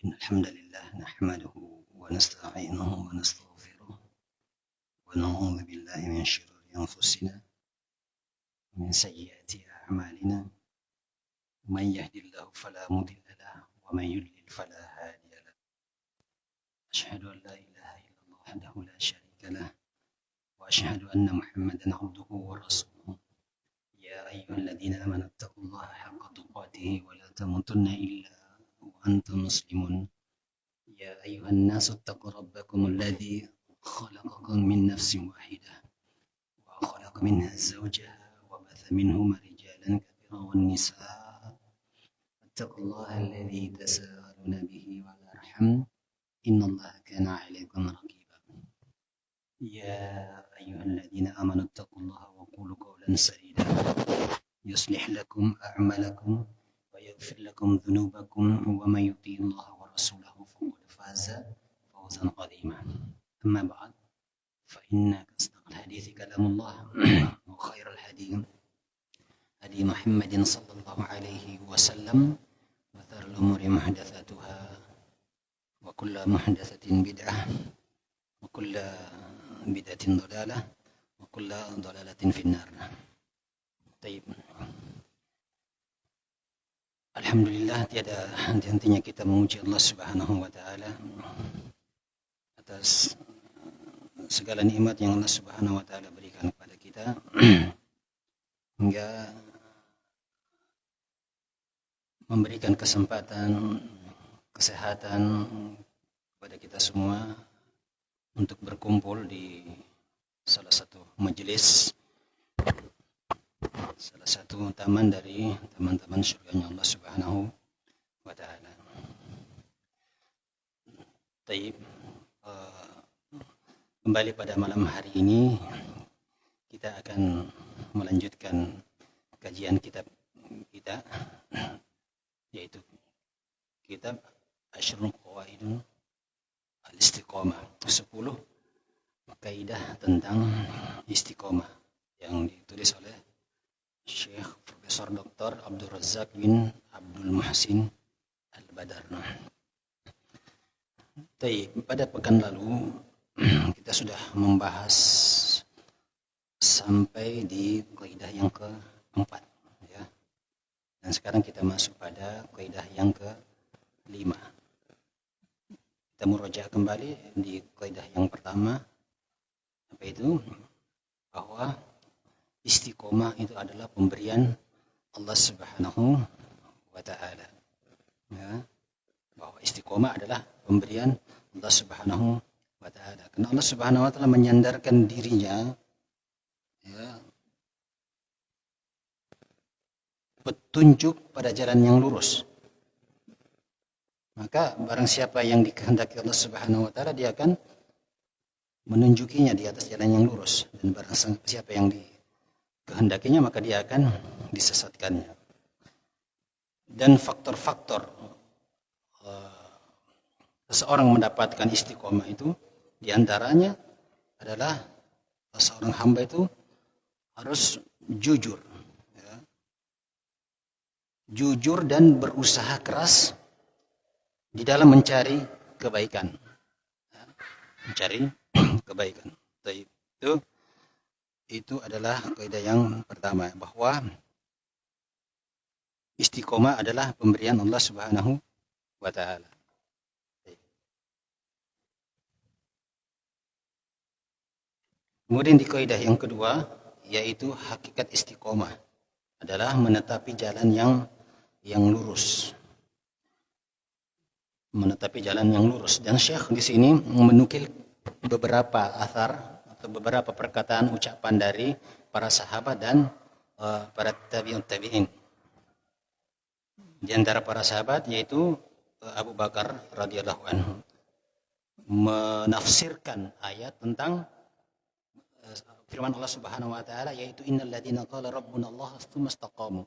إن الحمد لله نحمده ونستعينه ونستغفره ونعوذ بالله من شرور أنفسنا ومن سيئات أعمالنا. من يهد الله فلا مضل له ومن يضلل فلا هادي له. أشهد أن لا إله إلا الله وحده لا شريك له وأشهد أن محمدا عبده ورسوله. يا أيها الذين آمنوا اتقوا الله حق تقاته ولا تموتن إلا وأنتم مسلمون. يا أيها الناس اتقوا ربكم الذي خلقكم من نفس واحدة وخلق منها زوجها وبث منهما رجالا كثيرا والنساء. اتقوا الله الذي تساءلون به والأرحم إن الله كان عليكم رقيبا. يا أيها الذين آمنوا اتقوا الله وقولوا قولا سديدا يصلح لكم أعمالكم ويغفر لكم ذنوبكم ومن يطيع الله ورسوله فقد فاز فوزا عظيما. أما بعد فإن أصدق الحديث كلام الله وخير الهدي هدي محمد صلى الله عليه وسلم وشر الأمور محدثاتها وكل محدثة بدعة وكل بدعة ضلالة وكل ضلالة في النار. طيب. Alhamdulillah, tiada henti-hentinya kita memuji Allah Subhanahu wa taala atas segala nikmat yang Allah Subhanahu wa taala berikan kepada kita hingga memberikan kesempatan kesehatan kepada kita semua untuk berkumpul di salah satu majelis, salah satu taman dari taman-taman surganya Allah Subhanahu wa taala. Taib, kembali pada malam hari ini kita akan melanjutkan kajian kitab kita, yaitu kitab Asyrul Qawaidun Al-Istiqamah, 10 kaidah tentang istiqamah yang ditulis oleh Syekh Profesor Dr. Abdul Razak bin Abdul Muhsin Al-Badar. Pada pekan lalu kita sudah membahas sampai di kaidah yang keempat, ya. Dan sekarang kita masuk pada kaidah yang kelima. Kita murojaah kembali di kaidah yang pertama, apa itu? Bahwa istiqomah itu adalah pemberian Allah Subhanahu wa taala. Ya. Bahwa istiqomah adalah pemberian Allah Subhanahu wa taala. Karena Allah Subhanahu wa taala menyandarkan dirinya, ya, petunjuk pada jalan yang lurus. Maka barang siapa yang dikehendaki Allah Subhanahu wa taala, dia akan menunjukinya di atas jalan yang lurus, dan barang siapa yang dikehendakinya maka dia akan disesatkannya. Dan faktor-faktor seseorang mendapatkan istiqomah itu diantaranya adalah seorang hamba itu harus jujur, ya. Jujur dan berusaha keras di dalam mencari kebaikan, ya. Mencari kebaikan. Itu adalah kaidah yang pertama, bahwa istiqomah adalah pemberian Allah Subhanahu wa taala. Kemudian di kaidah yang kedua, yaitu hakikat istiqomah adalah menetapi jalan yang lurus. Menetapi jalan yang lurus. Dan Syekh di sini menukil beberapa athar atau beberapa perkataan ucapan dari para sahabat dan para tabi'in. Di antara para sahabat yaitu Abu Bakar radhiyallahu anhu menafsirkan ayat tentang firman Allah Subhanahu wa taala, yaitu innal ladzina qala rabbuna Allah tsumma istaqamu.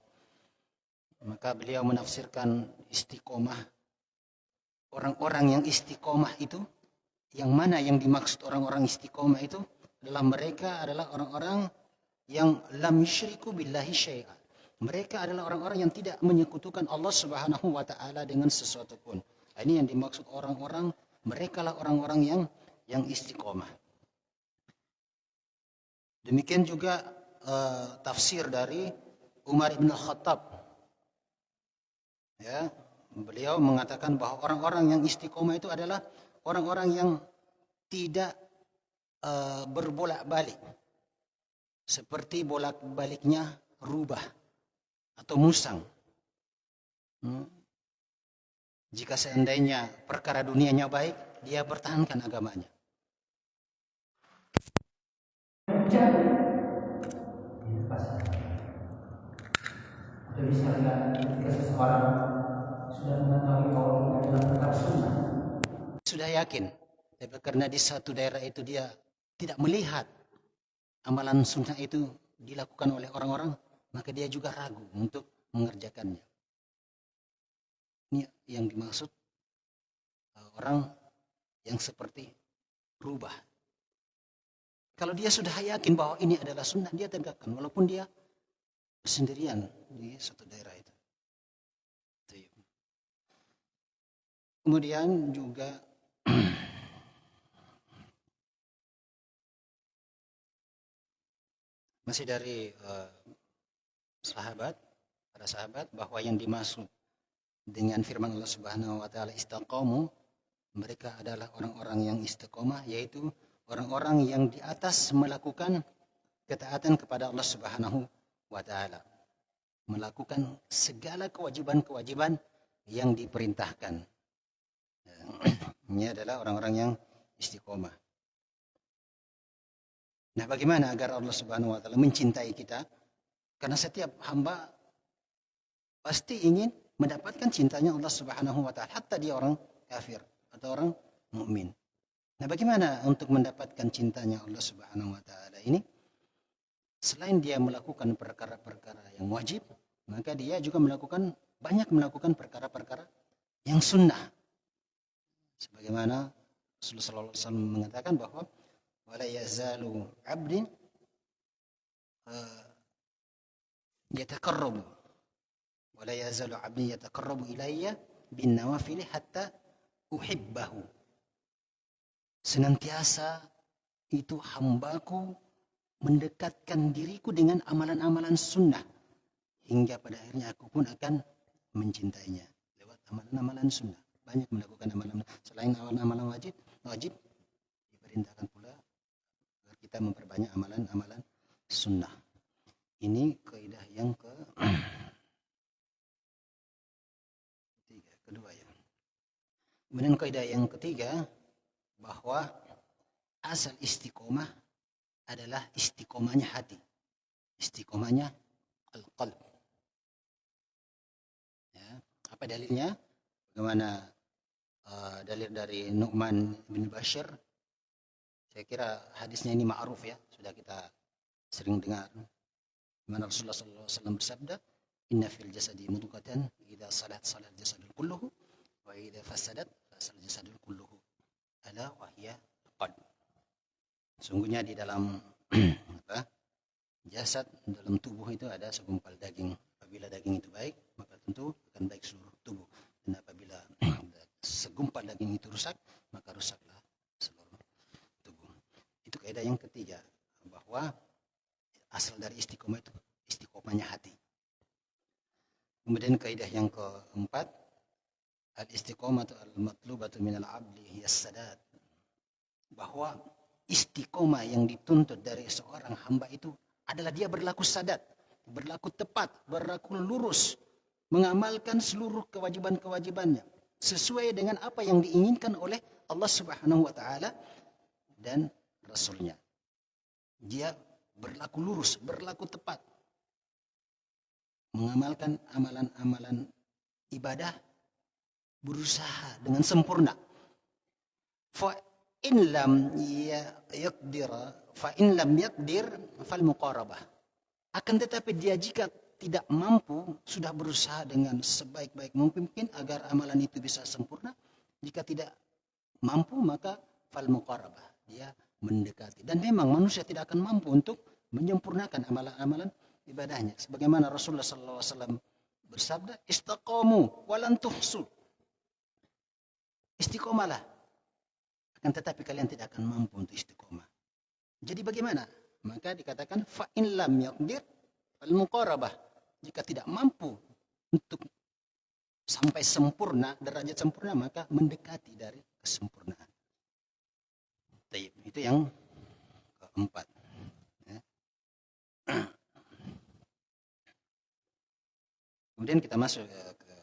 Maka beliau menafsirkan istiqomah, orang-orang yang istiqomah itu, yang mana yang dimaksud orang-orang istiqomah itu adalah mereka adalah orang-orang yang lam yusyriku billahi syai'an. Mereka adalah orang-orang yang tidak menyekutukan Allah Subhanahu wa taala dengan sesuatu pun. Ini yang dimaksud orang-orang, mereka lah orang-orang yang istiqomah. Demikian juga tafsir dari Umar ibn Khattab. Ya, beliau mengatakan bahwa orang-orang yang istiqomah itu adalah orang-orang yang tidak berbolak-balik, seperti bolak-baliknya rubah atau musang. Jika seandainya perkara dunianya baik, dia pertahankan agamanya. Jadi sekalian ketika seseorang sudah mengetahui bahwa ini adalah perkara sunnah, sudah yakin, tapi karena di satu daerah itu dia tidak melihat amalan sunnah itu dilakukan oleh orang-orang, maka dia juga ragu untuk mengerjakannya. Ini yang dimaksud orang yang seperti rubah. Kalau dia sudah yakin bahwa ini adalah sunnah, dia tegakkan walaupun dia sendirian di satu daerah itu. Kemudian juga masih dari para sahabat, bahwa yang dimaksud dengan firman Allah Subhanahu wa taala istaqamu, mereka adalah orang-orang yang istiqomah, yaitu orang-orang yang di atas melakukan ketaatan kepada Allah Subhanahu wa taala, melakukan segala kewajiban-kewajiban yang diperintahkan. Ini adalah orang-orang yang istiqomah. Nah, bagaimana agar Allah Subhanahu wa taala mencintai kita? Karena setiap hamba pasti ingin mendapatkan cintanya Allah Subhanahu wa taala, hatta dia orang kafir atau orang mukmin. Nah, bagaimana untuk mendapatkan cintanya Allah Subhanahu wa taala ini? Selain dia melakukan perkara-perkara yang wajib, maka dia juga banyak melakukan perkara-perkara yang sunnah. Sebagaimana Rasulullah sallallahu alaihi wasallam mengatakan bahwa wala yazalu 'abdin yataqarrabu wala yazalu 'abdin yataqarrabu ilayya bin nawafil hatta uhibbahu. Senantiasa itu hambaku mendekatkan diriku dengan amalan-amalan sunnah, hingga pada akhirnya aku pun akan mencintainya lewat amalan-amalan sunnah. Banyak melakukan amalan selain amalan wajib diperintahkan pula agar kita memperbanyak amalan-amalan sunnah. Ini kaidah yang kedua ya. Kemudian kaidah yang ketiga, bahwa asal istiqomah adalah istiqomahnya hati, istiqomahnya al-qalb. Ya, apa dalilnya? Bagaimana dalil dari Nu'man bin Bashir? Saya kira hadisnya ini ma'ruf ya, sudah kita sering dengar. Mana Rasulullah SAW bersabda, "Inna fil jasadi mudghatan, idza salat salat jasadul kulluhu, wa idza fasadat fasad jasadul kulluhu. Ala wa hiya qalb." Sungguhnya di dalam jasad, dalam tubuh itu ada segumpal daging. Apabila daging itu baik, maka tentu akan baik seluruh tubuh. Dan apabila segumpal daging itu rusak, maka rusaklah seluruh tubuh. Itu kaidah yang ketiga, bahwa asal dari istiqomah itu istiqomahnya hati. Kemudian kaidah yang keempat, al-istiqomatu al-matlubatu minal abdi hiya sadat. Bahwa istiqomah yang dituntut dari seorang hamba itu adalah dia berlaku sadat, berlaku tepat, berlaku lurus, mengamalkan seluruh kewajiban-kewajibannya sesuai dengan apa yang diinginkan oleh Allah Subhanahu wa taala dan Rasulnya. Dia berlaku lurus, berlaku tepat, mengamalkan amalan-amalan ibadah, berusaha dengan sempurna. Fa in lam yaqdir fal muqarabah. Akan tetapi dia jika tidak mampu, sudah berusaha dengan sebaik-baik mungkin agar amalan itu bisa sempurna. Jika tidak mampu, maka fal muqarabah, dia mendekati. Dan memang manusia tidak akan mampu untuk menyempurnakan amalan-amalan ibadahnya. Sebagaimana Rasulullah SAW bersabda, "Istaqamu walan tuhsu." istiqomalah. Akan tetapi kalian tidak akan mampu untuk istiqomah. Jadi bagaimana? Maka dikatakan fa in lam yaqdir fal muqarabah. Jika tidak mampu untuk sampai sempurna, derajat sempurna, maka mendekati dari kesempurnaan. Baik, itu yang keempat. Ya. Kemudian kita masuk ke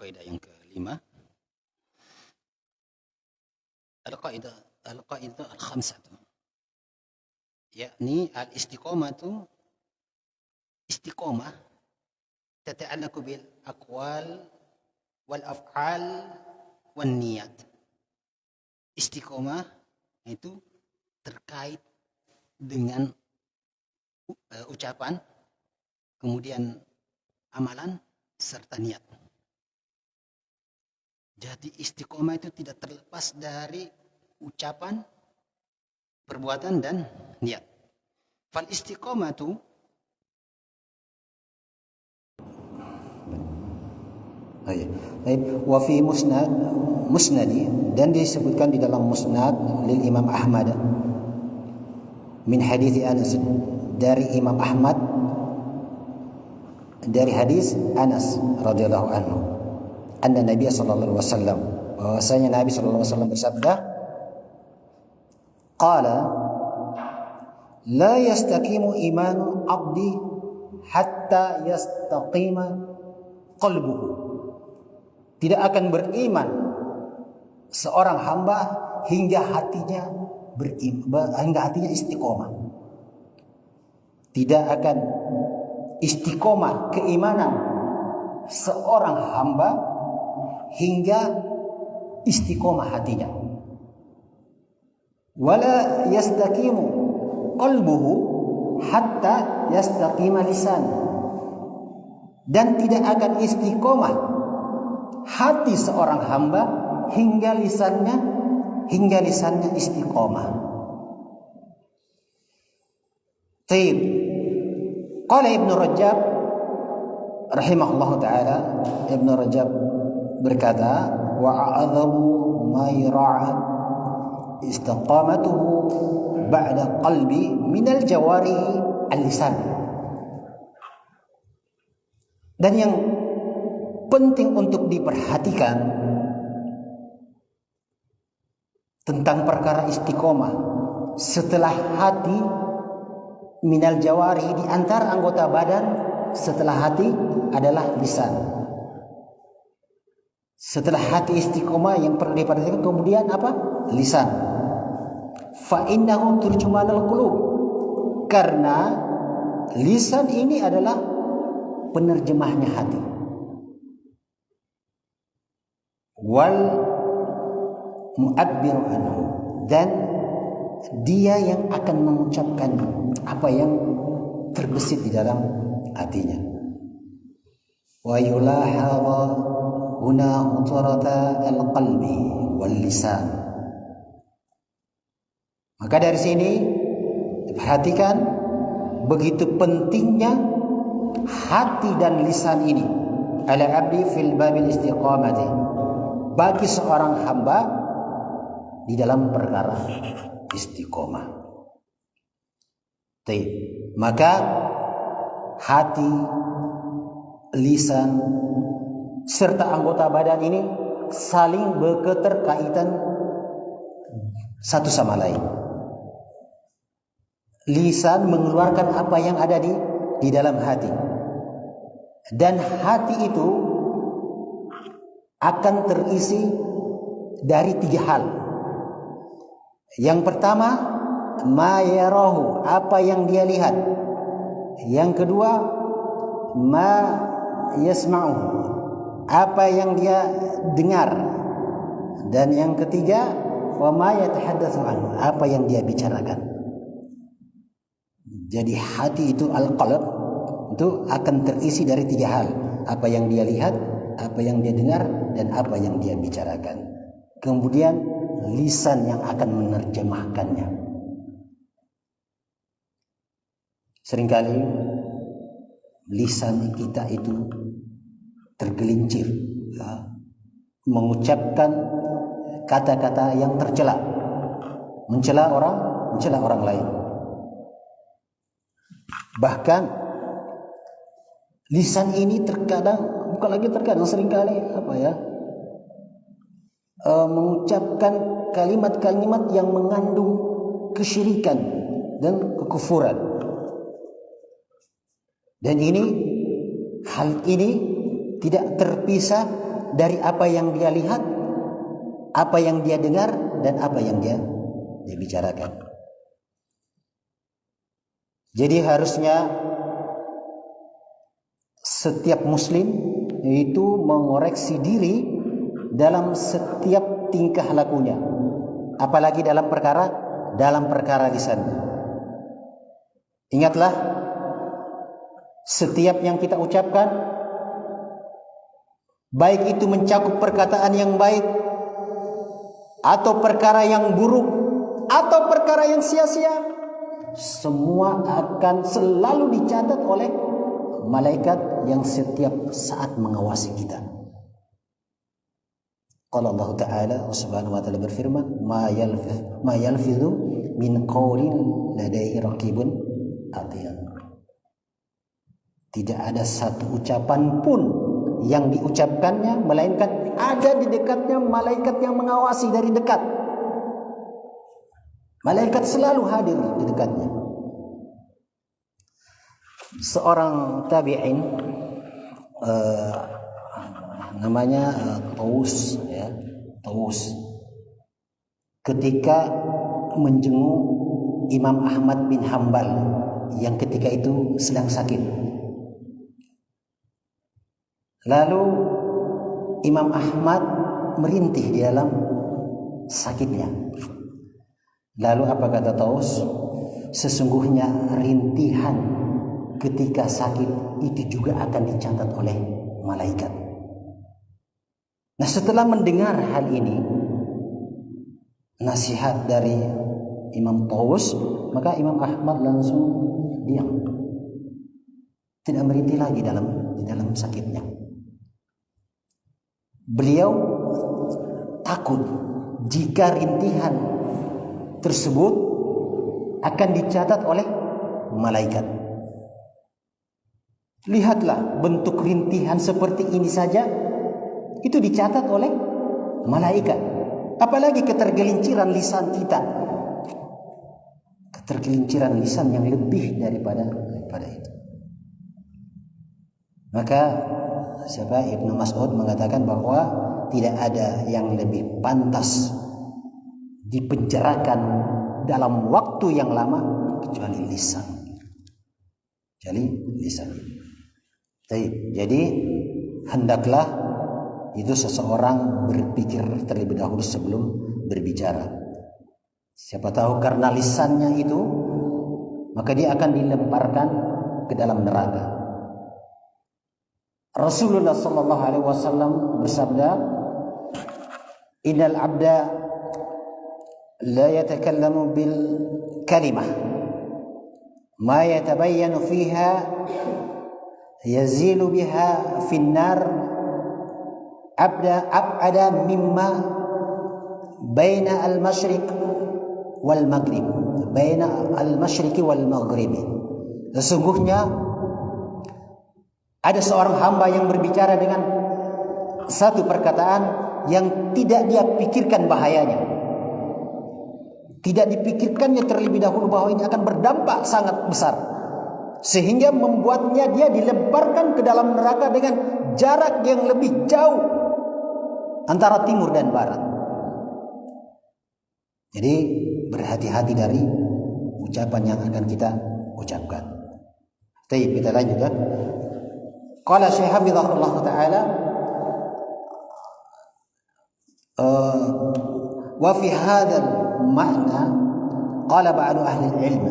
kaidah yang kelima. Al-qaidah al-khamsah. Yakni al-istiqomatu istiqomah tata'allaqu bil aqwal wal af'al wan niyat. Istiqomah itu terkait dengan ucapan, kemudian amalan serta niat. Jadi istiqomah itu tidak terlepas dari ucapan, perbuatan dan niat. Fal istiqomatu wa fi musnadi, dan disebutkan di dalam musnad lil Imam Ahmad min hadits Anas, dari Imam Ahmad dari hadis Anas radhiyallahu anhu, anna Nabi sallallahu alaihi wasallam, bahwasanya Nabi sallallahu alaihi wasallam bersabda, qala la yastaqimu imanu abdi hatta yastaqima qalbuhu. Tidak akan beriman seorang hamba hingga hatinya istiqomah. Tidak akan istiqomah keimanan seorang hamba hingga istiqomah hatinya. Wala yastaqimu qalbuhu hatta yastaqima lisan. Dan tidak akan istiqomah hati seorang hamba hingga lisannya istiqomah. Taib. Qala Ibnu Rajab rahimahullah taala, Ibnu Rajab berkata, wa a'adhamu ma yura'at istiqamatuhu ba'da qalbi minal jawari al-lisan. Dan yang penting untuk diperhatikan tentang perkara istiqomah setelah hati, minal jawari, di antara anggota badan setelah hati adalah lisan. Setelah hati istiqomah yang perlu diperhatikan kemudian apa? Lisan. Fa innahu turjumanul qulub. Karena lisan ini adalah penerjemahnya hati. Wal mu'abbiru anhu, dan dia yang akan mengucapkan apa yang terbesit di dalam hatinya. Wa yulahadha huna hutarata al-qalbi wal lisan. Maka dari sini diperhatikan begitu pentingnya hati dan lisan ini ala abdi fil babil istiqamati, bagi seorang hamba di dalam perkara istiqomah. Maka hati, lisan serta anggota badan ini saling berketerkaitan satu sama lain. Lisan mengeluarkan apa yang ada di dalam hati, dan hati itu akan terisi dari 3 hal. Yang pertama, ma yarahu, apa yang dia lihat. Yang kedua, ma yasma'u, apa yang dia dengar. Dan yang ketiga, wa ma yatahaddatsu anhu, apa yang dia bicarakan. Jadi hati itu al-qalb itu akan terisi dari 3 hal. Apa yang dia lihat, apa yang dia dengar, dan apa yang dia bicarakan. Kemudian lisan yang akan menerjemahkannya. Seringkali lisan kita itu tergelincir, ya, mengucapkan kata-kata yang tercela, mencela orang lain. Bahkan lisan ini terkadang seringkali mengucapkan kalimat-kalimat yang mengandung kesyirikan dan kekufuran. Dan hal ini tidak terpisah dari apa yang dia lihat, apa yang dia dengar, dan apa yang dia bicarakan. Jadi harusnya setiap muslim itu mengoreksi diri dalam setiap tingkah lakunya, apalagi dalam perkara lisannya. Ingatlah, setiap yang kita ucapkan, baik itu mencakup perkataan yang baik atau perkara yang buruk atau perkara yang sia-sia, semua akan selalu dicatat oleh malaikat yang setiap saat mengawasi kita. Qala Allah Ta'ala, subhanahu wa ta'ala berfirman, ma yalfidhu min qawlin ladaihi raqibun atid. Tidak ada satu ucapan pun yang diucapkannya melainkan ada di dekatnya malaikat yang mengawasi dari dekat. Malaikat selalu hadir di dekatnya. Seorang tabi'in namanya Taus, ketika menjenguk Imam Ahmad bin Hambal yang ketika itu sedang sakit. Lalu Imam Ahmad merintih di dalam sakitnya. Lalu apa kata Taus? Sesungguhnya rintihan ketika sakit itu juga akan dicatat oleh malaikat. Nah, setelah mendengar hal ini, nasihat dari Imam Taus, maka Imam Ahmad langsung diam, tidak merintih lagi di dalam sakitnya. Beliau takut jika rintihan tersebut akan dicatat oleh malaikat. Lihatlah, bentuk rintihan seperti ini saja itu dicatat oleh malaikat. Apalagi ketergelinciran lisan kita. Ketergelinciran lisan yang lebih daripada itu. Maka Ibnu Mas'ud mengatakan bahwa tidak ada yang lebih pantas dipenjarakan dalam waktu yang lama kecuali lisan. Jadi hendaklah itu seseorang berpikir terlebih dahulu sebelum berbicara. Siapa tahu karena lisannya itu maka dia akan dilemparkan ke dalam neraka. Rasulullah sallallahu alaihi wasallam bersabda, "Innal 'abda la yatakallamu bil kalimah ma yatabayyanu fiha yazilu biha fin nar ab'ada mimma baina al-masyriq wal maghrib." Baina al-masyriqi wal maghribi. Sesungguhnya ada seorang hamba yang berbicara dengan satu perkataan yang tidak dia pikirkan bahayanya. Tidak dipikirkannya terlebih dahulu bahwa ini akan berdampak sangat besar, sehingga membuatnya dia dilemparkan ke dalam neraka dengan jarak yang lebih jauh antara timur dan barat. Jadi berhati-hati dari ucapan yang akan kita ucapkan. Baik, kita lanjut ya. Qala Syekh Hafizahullah Ta'ala, wa fi hadzal makna qala ba'du ahli ilm.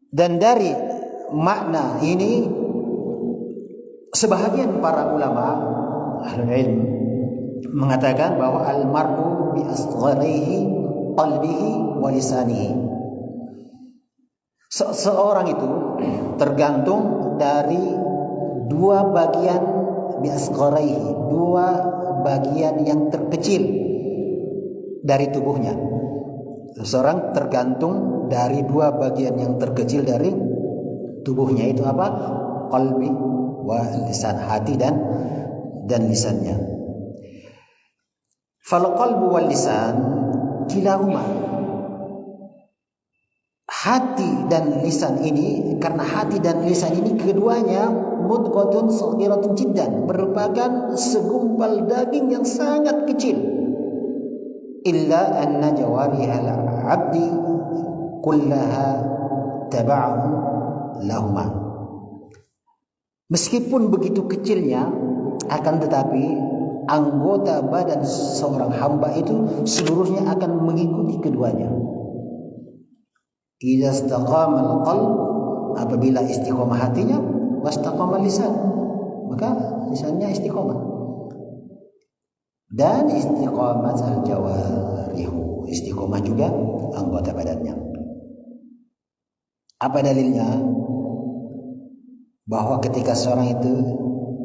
Dan dari makna ini sebahagian para ulama ahli ilm mengatakan bahwa al-mar'u bi asgharihi qalbihi wa lisanihi. Seorang itu tergantung dari dua bagian bi asgharihi, dua bagian yang terkecil dari tubuhnya. Seseorang tergantung dari dua bagian yang terkecil dari tubuhnya, itu apa? Qalbi wa lisan, hati dan lisannya. Fal qalbu wal lisan kilahuma, hati dan lisan ini, karena hati dan lisan ini keduanya mudghatun saghiratun jiddan, merupakan segumpal daging yang sangat kecil. Illa anna jawarihal abdi kullaha taba'u lahuma. Meskipun begitu kecilnya, akan tetapi anggota badan seorang hamba itu seluruhnya akan mengikuti keduanya. Idza istaqama al-qalb, apabila istiqomah hatinya, wastaqama lisan, maka lisannya istiqomah. Dan istiqamat al-jawarihu, istiqomah juga anggota badannya. Apa dalilnya? Bahwa ketika seorang itu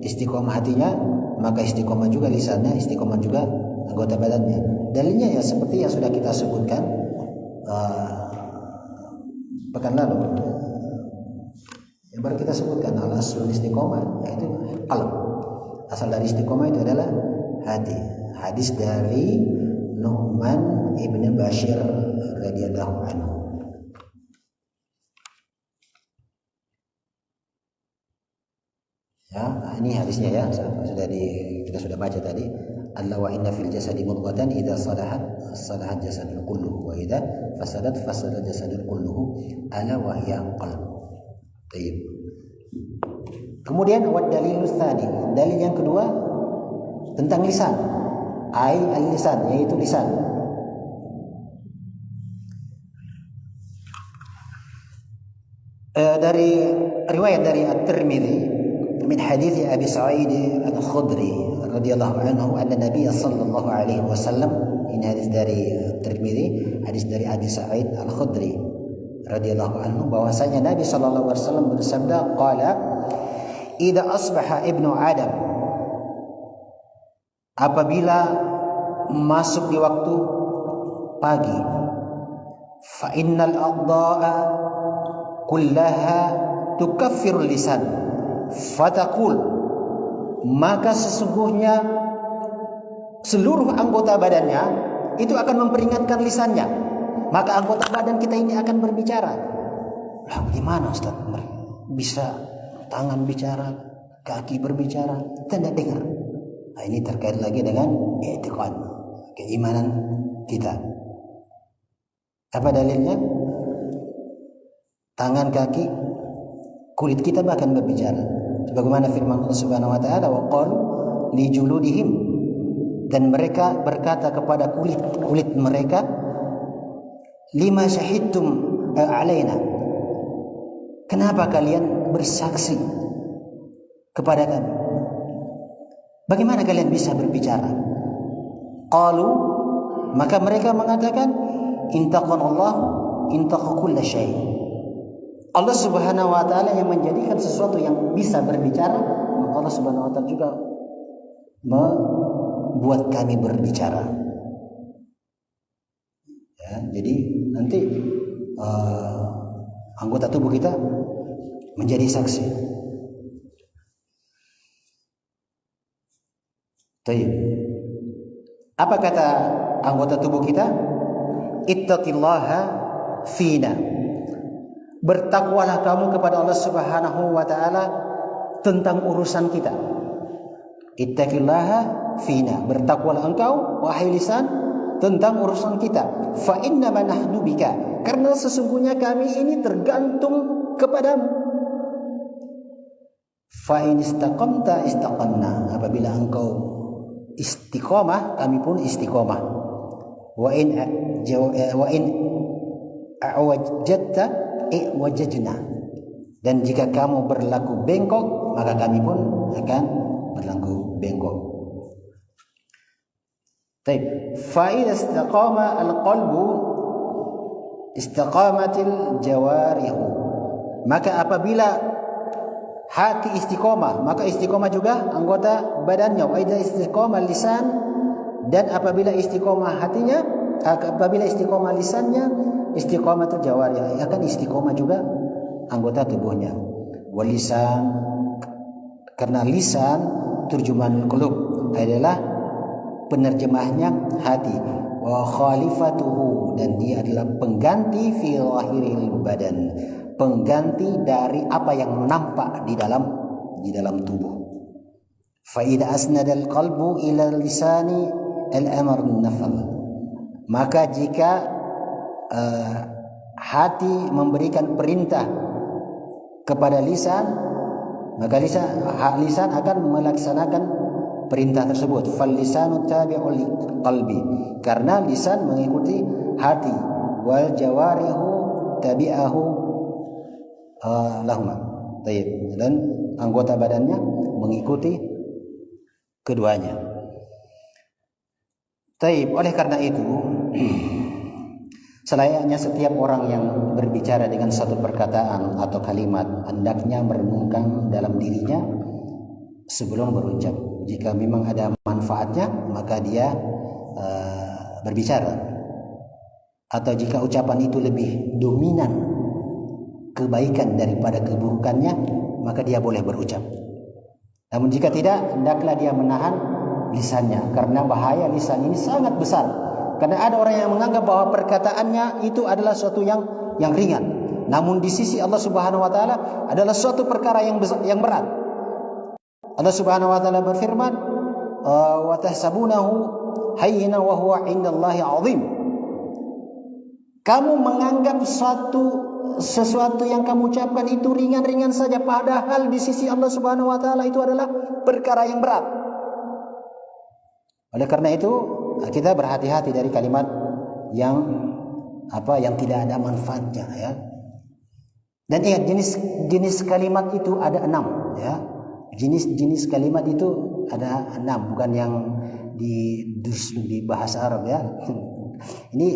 istiqomah hatinya, maka istiqomah juga lisannya, istiqomah juga anggota badannya. Dalilnya ya seperti yang sudah kita sebutkan pekan lalu, yang baru kita sebutkan, al-aslul istiqomah, yaitu qalb. Asal dari istiqomah itu adalah hati. Hadis dari Nu'man ibn Bashir radhiyallahu anhu. Ya, ini hadisnya ya, kita sudah baca tadi. Allah wa inna fil jasadi mudghatan idza salahat jasadul kulluhu wa idza fasadat jasadul kulluhu ala wa hiya qalb. Baik. Kemudian wad dalilus tsani, dalil yang kedua tentang lisan. Al-lisan, yaitu lisan. Dari riwayat dari At-Tirmidzi min hadits Abi Sa'id Al-Khudri radhiyallahu anhu anna Nabiy sallallahu alaihi wasallam, ini hadis dari At-Tirmidzi, hadis dari Abi Sa'id Al-Khudri radhiyallahu anhu, bahwasanya Nabi sallallahu alaihi wasallam bersabda, qala idza asbaha ibnu Adam, apabila masuk di waktu pagi, fa innal a'dha'a kullaha tukaffirul lisan fataqul, maka sesungguhnya seluruh anggota badannya itu akan memperingatkan lisannya, maka anggota badan kita ini akan berbicara. Lah bagaimana Ustaz? Bisa tangan bicara, kaki berbicara, tidak dengar. Nah, ini terkait lagi dengan i'tiqad, keimanan kita. Apa dalilnya? Tangan, kaki, kulit kita bahkan berbicara. Sebagaimana firman Allah Subhanahu wa taala, wa qalu li juludihim, dan mereka berkata kepada kulit mereka, lima syahidtum alaina, kenapa kalian bersaksi kepada kami? Bagaimana kalian bisa berbicara? Qalu, maka mereka mengatakan, intaqanallah intaqa kulla syai'. Allah Subhanahu wa taala yang menjadikan sesuatu yang bisa berbicara, maka Allah Subhanahu wa taala juga membuat kami berbicara. Ya, jadi nanti anggota tubuh kita menjadi saksi. Baik. Apa kata anggota tubuh kita? Ittaqillaha fina. Bertakwalah kamu kepada Allah Subhanahu wa taala tentang urusan kita. Ittaqillaha fina. Bertakwalah engkau wahai lisan tentang urusan kita. Fa inna ma nahnu bika. Karena sesungguhnya kami ini tergantung kepadamu. Fa in istaqamta istaqamna. Apabila engkau istiqomah, kami pun istiqomah. Wa in a'wajadta i'wajajna. Dan jika kamu berlaku bengkok, maka kami pun akan berlaku bengkok. Baik, fa idza istaqama al-qalbu istaqamatil jawarihu. Maka apabila hati istiqomah, maka istiqomah juga anggota badannya. Wa idza istiqamah lisan, dan apabila istiqomah hatinya, apabila istiqomah lisannya, istiqomah jawarih, akan istiqomah juga anggota tubuhnya. Walisan, karena lisan turjumanul qulub, adalah penerjemahnya hati. Wa khalifatuhu, dan dia adalah pengganti fi zahiril badan, pengganti dari apa yang nampak di dalam tubuh. Fa idza asnadal qalbu ila lisani al-amr an-nafl, maka jika hati memberikan perintah kepada lisan, maka lisan akan melaksanakan perintah tersebut. Fal lisanu tabi'ul qalbi, karena lisan mengikuti hati. Wal jawarihu tabi'ahu lahuma. Baik, dan anggota badannya mengikuti keduanya. Baik, oleh karena itu selayaknya setiap orang yang berbicara dengan satu perkataan atau kalimat hendaknya merenungkan dalam dirinya sebelum berucap. Jika memang ada manfaatnya, maka dia berbicara. Atau jika ucapan itu lebih dominan kebaikan daripada keburukannya, maka dia boleh berucap. Namun jika tidak, hendaklah dia menahan lisannya, karena bahaya lisan ini sangat besar. Karena ada orang yang menganggap bahwa perkataannya itu adalah suatu yang ringan. Namun di sisi Allah Subhanahu wa taala adalah suatu perkara yang besar, yang berat. Allah Subhanahu wa taala berfirman, "Wa tahsabunahu hayyinan wa huwa 'indallahi 'azim." Kamu menganggap sesuatu yang kamu ucapkan itu ringan-ringan saja, padahal di sisi Allah Subhanahu wa taala itu adalah perkara yang berat. Oleh karena itu, kita berhati-hati dari kalimat yang tidak ada manfaatnya, ya. Dan ingat, jenis kalimat itu ada 6, ya. Jenis kalimat itu ada 6, bukan yang di bahasa Arab, ya. Ini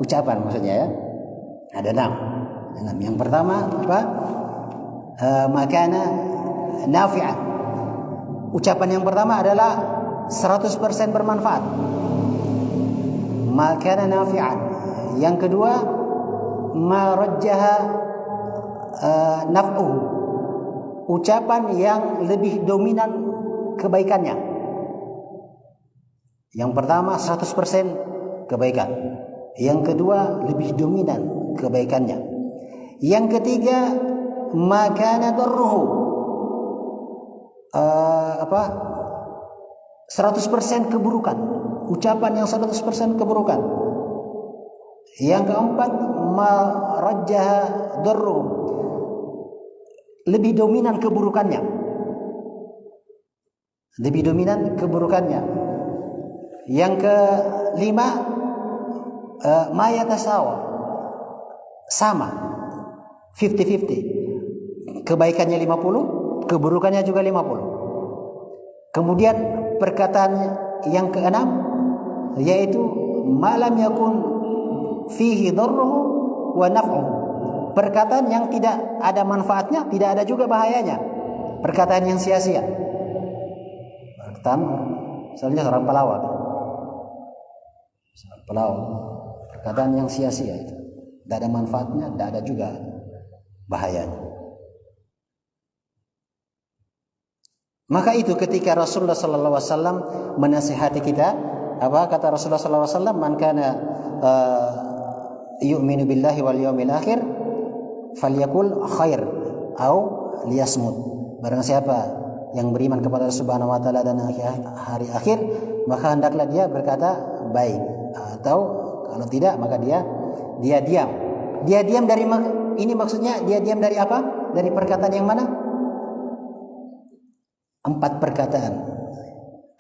ucapan maksudnya, ya. Ada 6. Yang pertama apa? Makana nafi'ah. Ucapan yang pertama adalah 100% bermanfaat. Makana nafi'an. Yang kedua, ma rajjaha naf'uhu. Ucapan yang lebih dominan kebaikannya. Yang pertama 100% kebaikan. Yang kedua lebih dominan kebaikannya. Yang ketiga, makana darruhu. 100% keburukan. Ucapan yang 100% keburukan. Yang keempat, ma rajjaha darruhu. Lebih dominan keburukannya. Lebih dominan keburukannya. Yang kelima, ma yatasawa. Sama. 50-50. Kebaikannya 50, keburukannya juga 50. Kemudian perkataan yang keenam, yaitu malam yakun fihi darruhu wa naf'uhu. Perkataan yang tidak ada manfaatnya, tidak ada juga bahayanya. Perkataan yang sia-sia. Perkataan misalnya seorang pelawak. Perkataan yang sia-sia itu. Tidak ada manfaatnya, tidak ada juga bahayanya. Maka itu ketika Rasulullah sallallahu alaihi wasallam menasihati kita, apa kata Rasulullah sallallahu alaihi wasallam? Man kana yu'minu billahi wal yawmil akhir falyakul khair au liyasmut. Barang siapa yang beriman kepada Allah Subhanahu wa taala dan hari akhir, maka hendaklah dia berkata baik, atau kalau tidak maka dia diam. Dia diam dari ini, maksudnya dia diam dari apa? Dari perkataan yang mana? 4 perkataan.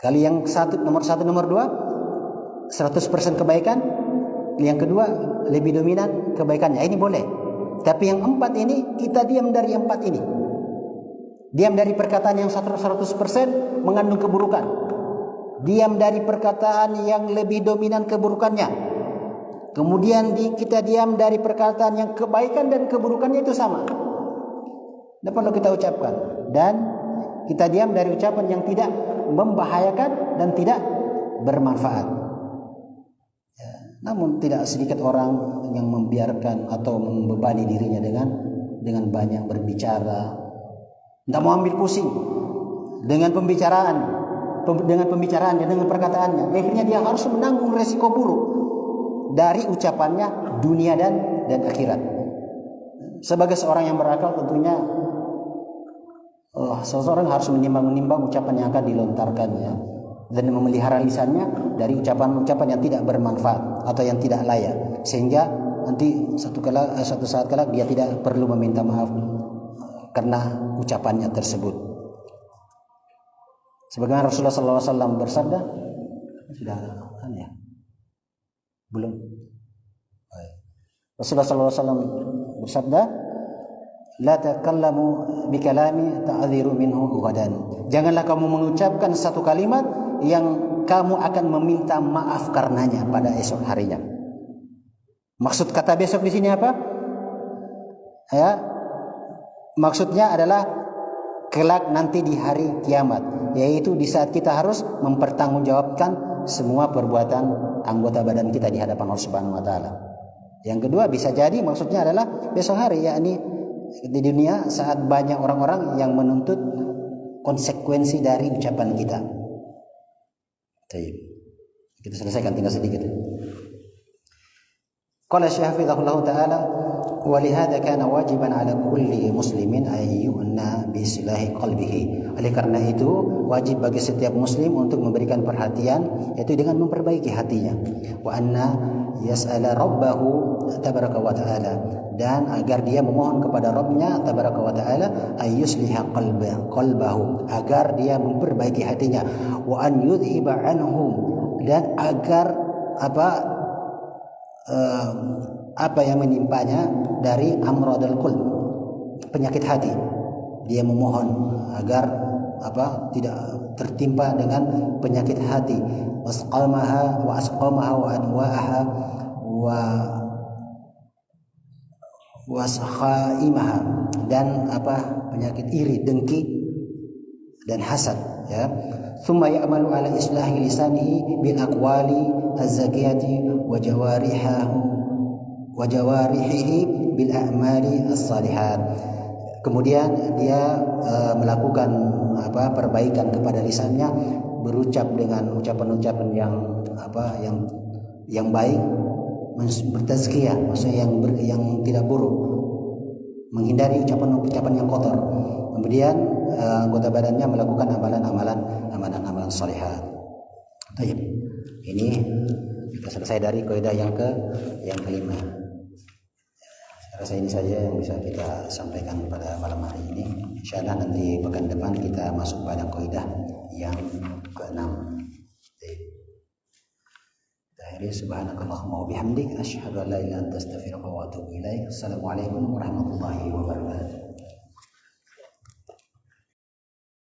Kalau yang nomor 1, nomor 2 100% kebaikan, yang kedua lebih dominan kebaikannya. Ini boleh. Tapi yang 4 ini kita diam dari 4 ini. Diam dari perkataan yang 100% mengandung keburukan. Diam dari perkataan yang lebih dominan keburukannya. Kemudian kita diam dari perkataan yang kebaikan dan keburukannya itu sama. Tidak perlu kita ucapkan. Dan kita diam dari ucapan yang tidak membahayakan dan tidak bermanfaat. Ya. Namun tidak sedikit orang yang membiarkan atau membebani dirinya dengan banyak berbicara, tidak mau ambil pusing dengan pembicaraannya, dengan perkataannya. Akhirnya dia harus menanggung resiko buruk dari ucapannya dunia dan akhirat. Sebagai seorang yang berakal tentunya seseorang harus menimbang ucapan yang akan dilontarkannya dan memelihara lisannya dari ucapan-ucapan yang tidak bermanfaat atau yang tidak layak, sehingga nanti satu saat kelak dia tidak perlu meminta maaf karena ucapannya tersebut. Sebagaimana Rasulullah SAW bersabda, sudah kan ya? Belum. Rasulullah SAW bersabda, la takallamu bikalami ta'dhiru minhu ghadan. Janganlah kamu mengucapkan satu kalimat yang kamu akan meminta maaf karenanya pada esok harinya. Maksud kata besok di sini apa? Ya, maksudnya adalah kelak nanti di hari kiamat, yaitu di saat kita harus mempertanggungjawabkan semua perbuatan anggota badan kita di hadapan Allah Subhanahu wa taala. Yang kedua bisa jadi maksudnya adalah besok hari, yakni di dunia saat banyak orang-orang yang menuntut konsekuensi dari ucapan kita. Kita selesaikan tinggal sedikit. Qala Syekh hafizahullah taala, wa lihada kana wajiban ala kulli muslimin an yu'na bi islahi qalbihi. Oleh karena itu wajib bagi setiap muslim untuk memberikan perhatian, yaitu dengan memperbaiki hatinya. Wa anna yas'ala rabbahu tabaraka wa ta'ala, dan agar dia memohon kepada Rabbnya tabaraka wa ta'ala ayyusliha qalbahu, agar dia memperbaiki hatinya, wa an yudhiba anhu, dan agar apa yang menimpanya dari amradul qalb, penyakit hati, dia memohon agar tidak tertimpa dengan penyakit hati, wasqamaha wa anwa'aha wa sakhaimaha, dan penyakit iri, dengki dan hasad, ya. Thumma ya'malu ala islahi lisanihi bil aqwali az-zakiyati wa jawarihihi bil a'mali as-salihat. Kemudian dia melakukan perbaikan kepada lisannya, berucap dengan ucapan-ucapan yang baik, bertazkiyah, maksudnya yang tidak buruk, menghindari ucapan-ucapan yang kotor. Kemudian anggota badannya melakukan amalan salihat. Baik. Ini kita selesai dari kaidah yang kelima. Saya rasa ini saja yang bisa kita sampaikan pada malam hari ini. Insyaallah nanti pekan depan kita masuk pada kaidah yang keenam. Akhirnya subhanakallahumma wa bihamdik asyhadu an la ilaha illa anta astaghfiruka wa atubu ilaik. Assalamualaikum warahmatullahi wabarakatuh.